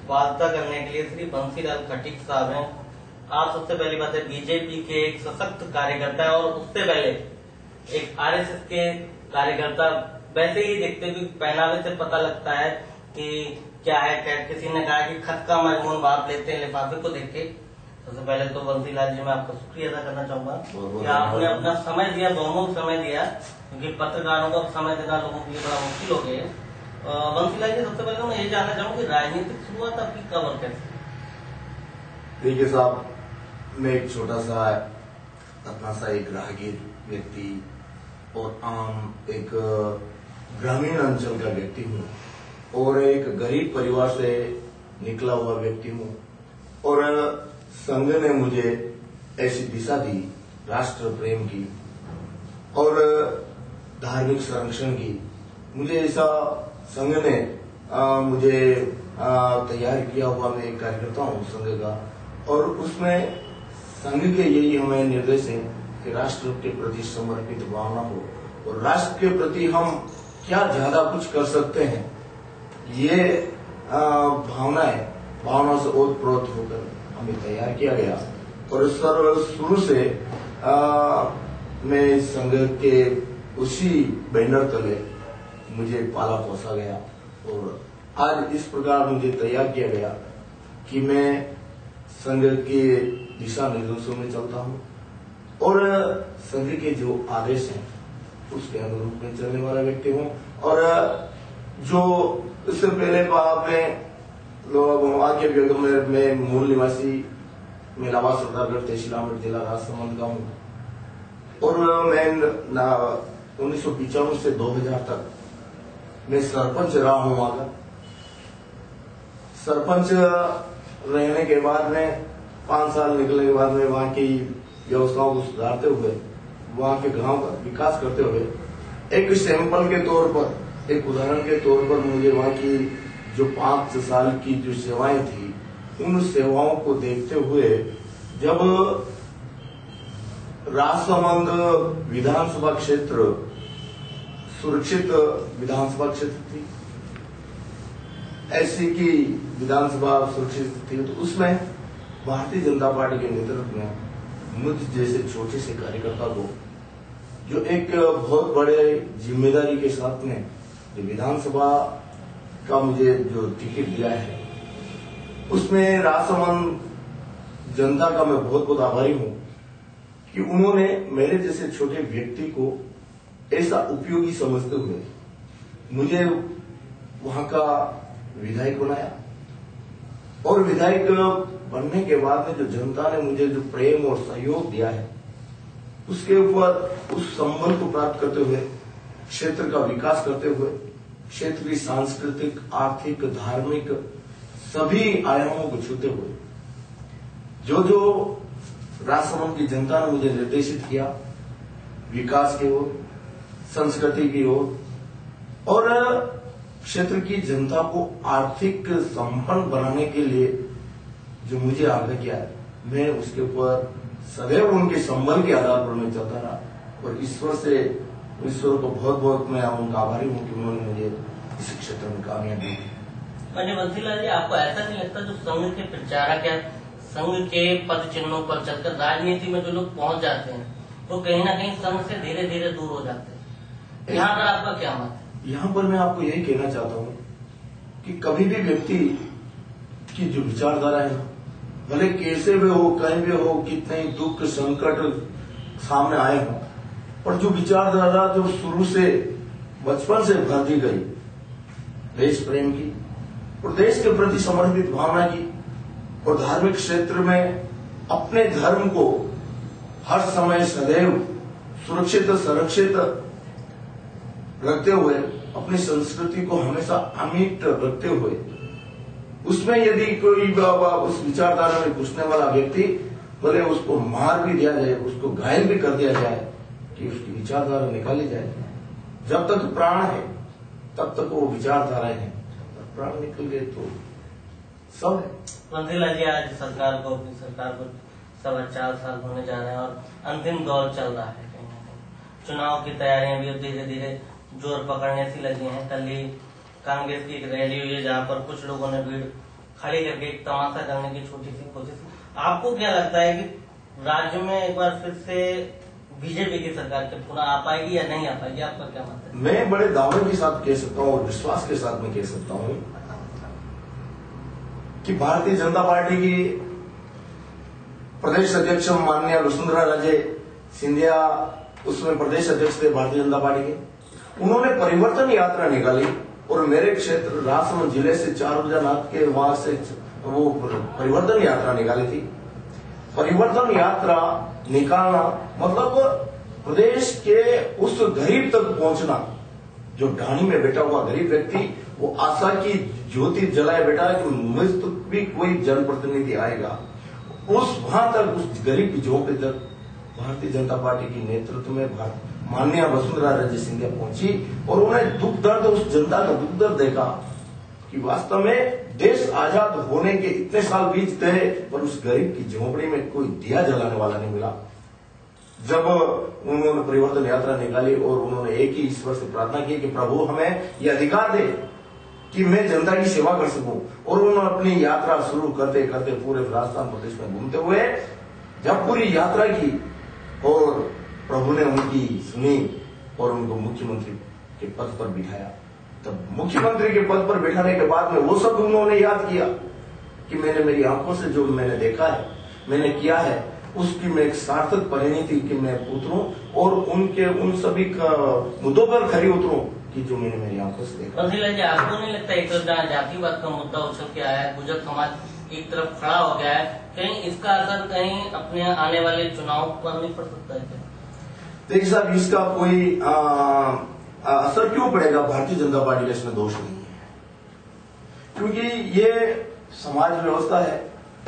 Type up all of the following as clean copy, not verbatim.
वार्ता करने के लिए श्री बंसीलाल खटीक साहब हैं। आप सबसे पहली बात है बीजेपी के एक सशक्त कार्यकर्ता है और उससे पहले एक आरएसएस के कार्यकर्ता। वैसे ही देखते हुए पहनावे से पता लगता है कि क्या है। क्या किसी ने कहा कि खत का मजमून बाप लेते हैं लिफाफे को देख के। सबसे पहले तो बंसीलाल जी मैं आपका शुक्रिया अदा करना चाहूंगा कि आपने अपना समय दिया, दोनों समय दिया, क्योंकि पत्रकारों को समय देना लोगों के लिए बड़ा मुश्किल हो गया है। बंसीलाल जी सबसे पहले मैं ये जानना चाहूंगा कि राजनीतिक शुरुआत आपकी कब और कैसे? देखिए साहब, मैं एक छोटा सा अपना सा एक राहगीर व्यक्ति और आम एक ग्रामीण अंचल का व्यक्ति हूँ और एक गरीब परिवार से निकला हुआ व्यक्ति हूँ और संघ ने मुझे ऐसी दिशा दी राष्ट्र प्रेम की और धार्मिक संरक्षण की। मुझे ऐसा संघ ने मुझे तैयार किया हुआ, मैं एक कार्यकर्ता हूँ संघ का और उसमें संघ के यही हमें निर्देश है कि राष्ट्र के प्रति समर्पित भावना हो और राष्ट्र के प्रति हम क्या ज्यादा कुछ कर सकते हैं, ये भावना से ओतप्रोत होकर हमें तैयार किया गया। और शुरू से मैं संघ के उसी बैनर तले मुझे पाला पोसा गया और आज इस प्रकार मुझे तैयार किया गया कि मैं संघ के दिशा निर्देशों में चलता हूँ और संघ के जो आदेश हैं उसके अनुरूप में चलने वाला व्यक्ति हूँ। और जो इससे पहले आपने मैं मूल निवासी मेलावा सरदारगढ़ तहसील आमेर जिला राजसमंद का हूँ और मैं 1995 से 2000 तक मैं सरपंच रहा हूँ। वहां का सरपंच रहने के बाद में 5 साल निकलने के बाद में वहां की व्यवस्थाओं को सुधारते हुए, वहां के गांव का विकास करते हुए एक सैंपल के तौर पर, एक उदाहरण के तौर पर मुझे वहां की जो 5 साल की जो सेवाएं थी उन सेवाओं को देखते हुए जब राजसमंद विधानसभा क्षेत्र सुरक्षित विधानसभा क्षेत्र थी, ऐसी की विधानसभा सुरक्षित थी, तो उसमें भारतीय जनता पार्टी के नेतृत्व में मुझ जैसे छोटे से कार्यकर्ता को जो एक बहुत बड़े जिम्मेदारी के साथ में जो विधानसभा का मुझे जो टिकट दिया है उसमें राजसमंद जनता का मैं बहुत बहुत आभारी हूं कि उन्होंने मेरे जैसे छोटे व्यक्ति को ऐसा उपयोगी समझते हुए मुझे वहां का विधायक बनाया और विधायक बनने के बाद में जो जनता ने मुझे जो प्रेम और सहयोग दिया है उसके ऊपर उस संबल को प्राप्त करते हुए क्षेत्र का विकास करते हुए क्षेत्र की सांस्कृतिक, आर्थिक, धार्मिक सभी आयामों को छूते हुए जो राजसमंद की जनता ने मुझे निर्देशित किया विकास की ओर, संस्कृति की ओर और क्षेत्र की जनता को आर्थिक संपन्न बनाने के लिए जो मुझे आग्रह किया है, मैं उसके ऊपर सदैव उनके संबल के आधार पर मैं चलता रहा और ईश्वर को बहुत बहुत मैं उनका आभारी हूँ कि उन्होंने मुझे इस क्षेत्र में कामयाबी दी। बंसीलाल जी, आपको ऐसा नहीं लगता जो संघ के प्रचारक है, संघ के पद चिन्हों पर चलकर राजनीति में जो लोग पहुंच जाते हैं वो कहीं ना कहीं संघ से धीरे धीरे दूर हो जाते हैं, यहाँ पर आपका क्या मत है? यहाँ पर मैं आपको यही कहना चाहता हूँ कि कभी भी व्यक्ति की जो विचारधारा है, भले कैसे भी हो, कहीं भी हो, कितने दुख संकट सामने आए हो, और जो विचारधारा जो शुरू से बचपन से भर दी गई देश प्रेम की और देश के प्रति समर्पित भावना की और धार्मिक क्षेत्र में अपने धर्म को हर समय सदैव सुरक्षित संरक्षित रखते हुए, अपनी संस्कृति को हमेशा अमिट रखते हुए, उसमें यदि कोई उस विचारधारा में घुसने वाला व्यक्ति भले उसको मार भी दिया जाए, उसको घायल भी कर दिया जाए, कि उसकी विचारधारा निकाली जाए, जब तक प्राण है तब तक वो विचारधाराएं हैं, प्राण निकल गए तो सब है। बंसीलाल जी, आज अपनी सरकार को 4.25 साल होने जा रहे हैं और अंतिम दौर चल रहा है, कहीं ना कहीं चुनाव की तैयारियां भी धीरे धीरे जोर पकड़ने सी लगी हैं। कल ही कांग्रेस की एक रैली हुई है जहां पर कुछ लोगों ने भीड़ खड़े करके एक तमाशा करने की छोटी सी कोशिश। आपको क्या लगता है कि राज्य में एक बार फिर से बीजेपी की सरकार के पुनः आ पाएगी या नहीं आ पाएगी? आपका क्या मत है? मैं बड़े दावे के साथ कह सकता हूँ और विश्वास के साथ में कह सकता हूँ कि भारतीय जनता पार्टी की प्रदेश अध्यक्ष माननीय वसुंधरा राजे सिंधिया उसमें प्रदेश अध्यक्ष थे भारतीय जनता पार्टी के। उन्होंने परिवर्तन यात्रा निकाली और मेरे क्षेत्र राजसमंद जिले से चारुजानाथ के वहां से वो परिवर्तन यात्रा निकाली थी। परिवर्तन यात्रा निकालना मतलब प्रदेश के उस गरीब तक पहुंचना, जो ढाणी में बैठा हुआ गरीब व्यक्ति वो आशा की ज्योति जलाए बैठा है कि मुझ तक भी कोई जनप्रतिनिधि आएगा, उस वहां तक उस गरीब की झोंपड़ी तक भारतीय जनता पार्टी के नेतृत्व में माननीय वसुंधरा राजे सिंधिया पहुंची और उन्हें दुख दर्द, उस जनता का दुख दर्द देखा कि वास्तव में देश आजाद होने के इतने साल बीत गए पर उस गरीब की झोंपड़ी में कोई दिया जलाने वाला नहीं मिला। जब उन्होंने परिवर्तन यात्रा निकाली और उन्होंने एक ही ईश्वर से प्रार्थना की कि प्रभु हमें ये अधिकार दे कि मैं जनता की सेवा कर सकूं, और उन्होंने अपनी यात्रा शुरू करते करते पूरे राजस्थान प्रदेश में घूमते हुए जब पूरी यात्रा की और प्रभु ने उनकी सुनी और उनको मुख्यमंत्री के पद पर बिठाया, तब मुख्यमंत्री के पद पर बैठाने के बाद में वो सब उन्होंने याद किया कि मैंने मेरी आंखों से जो मैंने देखा है, मैंने किया है, उसकी मैं एक सार्थक परिणति कि मैं उतरूं और उनके उन सभी मुद्दों पर खरी उतरूं कि जो मैंने मेरी आंखों से देखा। आपको नहीं लगता एक तरफ जहाँ जातिवाद का मुद्दा उछल के आया है, गुर्जर समाज एक तरफ खड़ा हो गया है, कहीं इसका असर कहीं अपने आने वाले चुनाव पर नहीं पड़ सकता है? देखिए साहब, इसका कोई असर क्यों पड़ेगा? भारतीय जनता पार्टी का इसमें दोष नहीं है, क्योंकि ये समाज व्यवस्था है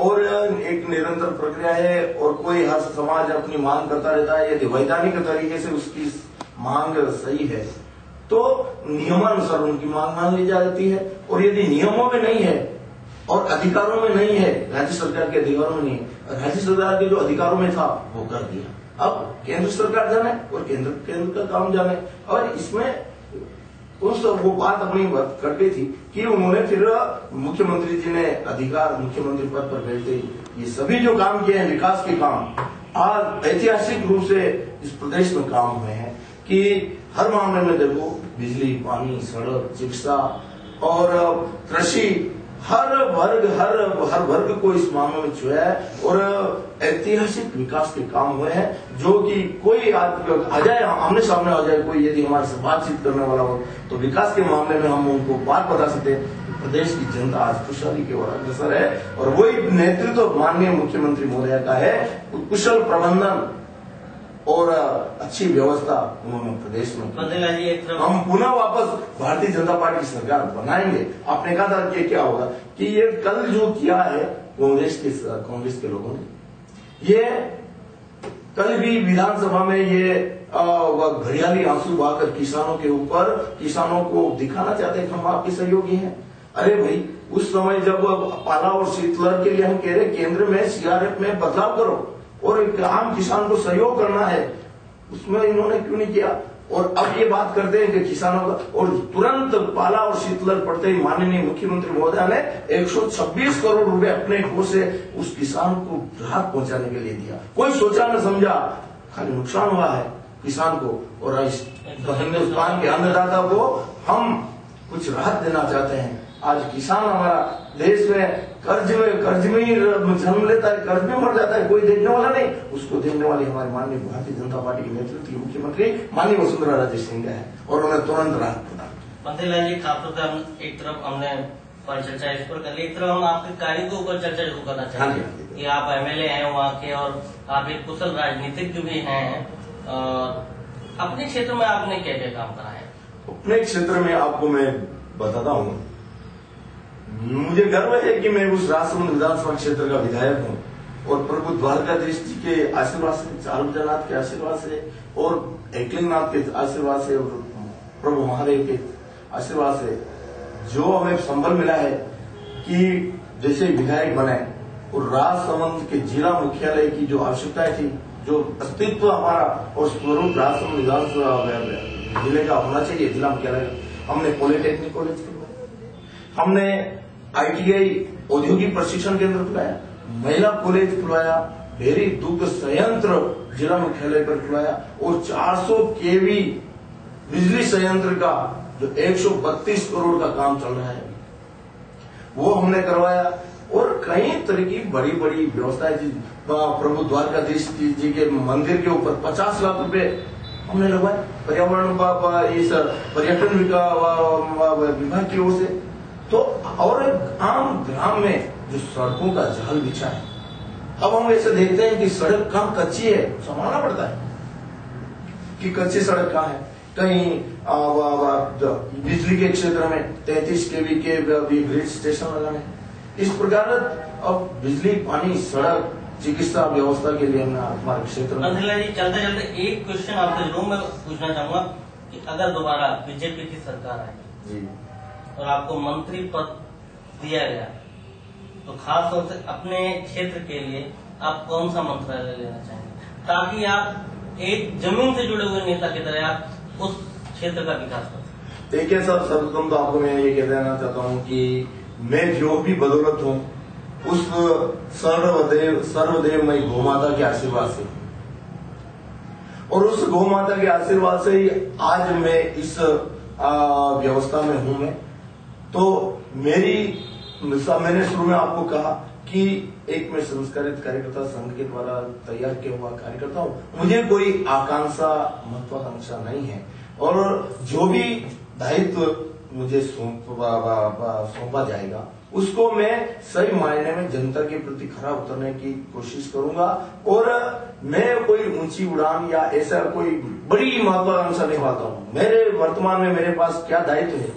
और एक निरंतर प्रक्रिया है और कोई हर समाज अपनी मांग करता रहता है। यदि वैधानिक तरीके से उसकी मांग सही है तो नियमानुसार उनकी मांग मान ली जाती है, और यदि नियमों में नहीं है और अधिकारों में नहीं है, राज्य सरकार के अधिकारों में नहीं है, राज्य सरकार के जो अधिकारों में था वो कर दिया, अब केंद्र सरकार जाने और केंद्र का काम जाने। और इसमें उस वो बात अपनी कट गई थी कि उन्होंने फिर मुख्यमंत्री जी ने अधिकार मुख्यमंत्री पद पर बैठते ये सभी जो काम किए हैं विकास के काम आज ऐतिहासिक रूप से इस प्रदेश में काम हुए हैं कि हर मामले में देखो, बिजली, पानी, सड़क, चिकित्सा और कृषि, हर वर्ग को इस मामले में छुआ है और ऐतिहासिक विकास के काम हुए हैं जो कि कोई आ जाए आमने सामने आ जाए, कोई यदि हमारे से बातचीत करने वाला हो तो विकास के मामले में हम उनको बात बता सकते हैं। प्रदेश की जनता आज खुशहाली की ओर अग्रसर है और वही नेतृत्व माननीय मुख्यमंत्री महोदय का है। कुशल प्रबंधन और अच्छी व्यवस्था उन्होंने प्रदेश में, हम पुनः वापस भारतीय जनता पार्टी की सरकार बनाएंगे। आपने कहा था कि क्या होगा कि ये कल जो किया है कांग्रेस के लोगों ने, ये कल भी विधानसभा में ये घड़ियाली आंसू बहाकर किसानों के ऊपर, किसानों को दिखाना चाहते हैं कि हम आपके सहयोगी हैं। अरे भाई, उस समय जब पाला और शीतलहर के लिए हम कह रहे केंद्र में सीआरएफ में बदलाव करो और एक आम किसान को सहयोग करना है, उसमें इन्होंने क्यों नहीं किया? और अब ये बात करते हैं कि किसानों का, और तुरंत पाला और शीतलहर पड़ते ही माननीय मुख्यमंत्री महोदय ने 126 करोड़ रुपए अपने कोष से उस किसान को राहत पहुंचाने के लिए दिया। कोई सोचा न समझा, खाली नुकसान हुआ है किसान को। और हिंदुस्तान के अन्नदाता को हम कुछ राहत देना चाहते हैं। आज किसान हमारा देश में कर्ज में ही जन्म लेता है, कर्ज में मर जाता है, कोई देखने वाला नहीं, उसको देखने वाली हमारी माननीय भारतीय जनता पार्टी के नेतृत्व की मुख्यमंत्री माननीय वसुंधरा राजे सिंधिया है और उन्हें तुरंत राहत प्रदान। पंथीलाल जी, खासतौर से एक तरफ हमने चर्चा इस पर कर ली, एक तरफ हम आपके कार्य के ऊपर चर्चा जरूर करना चाहेंगे कि आप एमएलए हैं वहाँ के और आप एक कुशल राजनीतिज्ञ भी हैं। अपने क्षेत्र में आपने क्या क्या काम करा है? अपने क्षेत्र में आपको मैं बताता हूँ, मुझे गर्व है कि मैं उस राजसमंद विधानसभा क्षेत्र का विधायक हूँ और प्रभु द्वारकाधीश जी के आशीर्वाद से, चारुजानाथ के आशीर्वाद से और एकलिंगनाथ के आशीर्वाद से और प्रभु महादेव के आशीर्वाद से जो हमें संबल मिला है कि जैसे विधायक बने और राजसमंद के जिला मुख्यालय की जो आवश्यकताएं थी, जो अस्तित्व हमारा और स्वरूप राजसमंद विधानसभा जिले का होना चाहिए, जिला मुख्यालय, हमने पॉलिटेक्निक कॉलेज करवाया, हमने ITI औद्योगिक प्रशिक्षण केंद्र खुलाया, महिला कॉलेज खुलवाया, डेयरी दुग्ध संयंत्र जिला मुख्यालय पर खुलवाया और 400 केवी बिजली संयंत्र का जो 132 करोड़ का काम चल रहा है वो हमने करवाया। और कई तरह की बड़ी बड़ी व्यवस्थाएं, प्रभु द्वारकाधीश जी के मंदिर के ऊपर 50 लाख रुपए हमने लगवाए पर्यावरण इस पर्यटन विभाग की ओर से। तो और आम ग्राम में जो सड़कों का जाल बिछा है, अब हम ऐसे देखते हैं कि सड़क कहाँ कच्ची है, संभालना पड़ता है कि कच्ची सड़क कहाँ है। कहीं बिजली के क्षेत्र में 33 केवी के ग्रिड स्टेशन लगाने, इस प्रकार अब बिजली, पानी, सड़क, चिकित्सा व्यवस्था के लिए हमने हमारे क्षेत्र में। जी चलते चलते एक क्वेश्चन आपसे जरूर मैं पूछना चाहूंगा कि अगर दोबारा बीजेपी की सरकार आएगी जी और आपको मंत्री पद दिया गया तो खास तौर से अपने क्षेत्र के लिए आप कौन सा मंत्रालय लेना चाहेंगे ताकि आप एक जमीन से जुड़े हुए नेता की तरह आप उस क्षेत्र का विकास कर सकें? देखिए सर, सर्वप्रथम तो आपको मैं ये कह देना चाहता हूँ कि मैं जो भी बदौलत हूँ उस सर्वदेवमयी गौमाता के आशीर्वाद से, और उस गौमाता के आशीर्वाद से ही आज मैं इस व्यवस्था में हूँ। मैं तो मैंने शुरू में आपको कहा कि एक मैं संस्कारित कार्यकर्ता संघ के द्वारा तैयार किया हुआ कार्यकर्ता हूँ। मुझे कोई आकांक्षा, महत्वाकांक्षा नहीं है, और जो भी दायित्व मुझे सौंपा जाएगा उसको मैं सही मायने में जनता के प्रति खरा उतरने की कोशिश करूंगा। और मैं कोई ऊंची उड़ान या ऐसा कोई बड़ी महत्वाकांक्षा नहीं पाता हूँ। मेरे वर्तमान में मेरे पास क्या दायित्व है,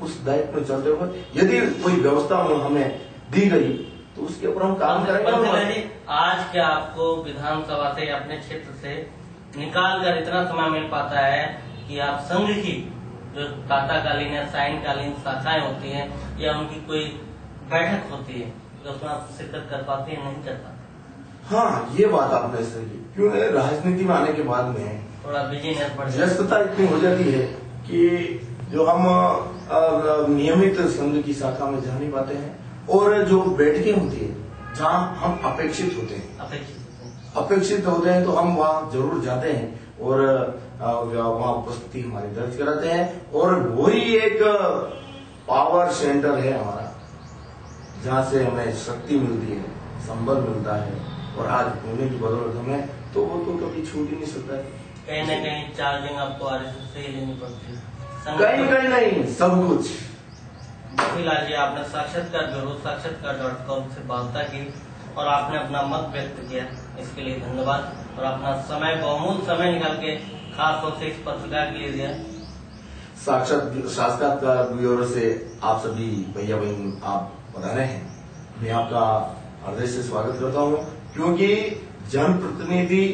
उस दायित्व में चलते हुए यदि कोई व्यवस्था हमें दी गई तो उसके ऊपर हम काम करेंगे। आज क्या आपको विधानसभा से अपने क्षेत्र से निकाल कर इतना समय मिल पाता है कि आप संघ की जो प्रातःकालीन या सायंकालीन शाखाएं होती हैं या उनकी कोई बैठक होती है तो उसमें आप शिरकत कर पाते हैं, नहीं कर पाते? हाँ, ये बात आपने सही, क्यों राजनीति में आने के बाद में थोड़ा बिजीनेस बढ़ जाता है, व्यस्तता इतनी हो जाती है कि जो हम नियमित संघ की शाखा में जा नहीं पाते हैं, और जो बैठकें होती है जहाँ हम अपेक्षित होते हैं तो हम वहाँ जरूर जाते हैं और वहाँ उपस्थिति हमारी दर्ज कराते हैं। और वही एक पावर सेंटर है हमारा, जहाँ से हमें शक्ति मिलती है, संबल मिलता है, और आज होने की बदौलत हमें तो वो तो कभी छूट ही नहीं सकता है। कहीं न कहीं चार्जिंग आपको आरएसएस से ही लेनी पड़ती है, कहीं नहीं, सब कुछ। फिलहाल जी आपने साक्षात्कार ब्यूरो साक्षात्कार.com से वार्ता की और आपने अपना मत व्यक्त किया, इसके लिए धन्यवाद। और अपना समय, बहुमूल्य समय निकाल के खास तौर से इस पत्रकार के लिए दिया। साक्षात्कार ब्यूरो से आप सभी भैया बहन आप बता रहे हैं, मैं आपका हृदय से स्वागत करता हूँ, क्योंकि जनप्रतिनिधि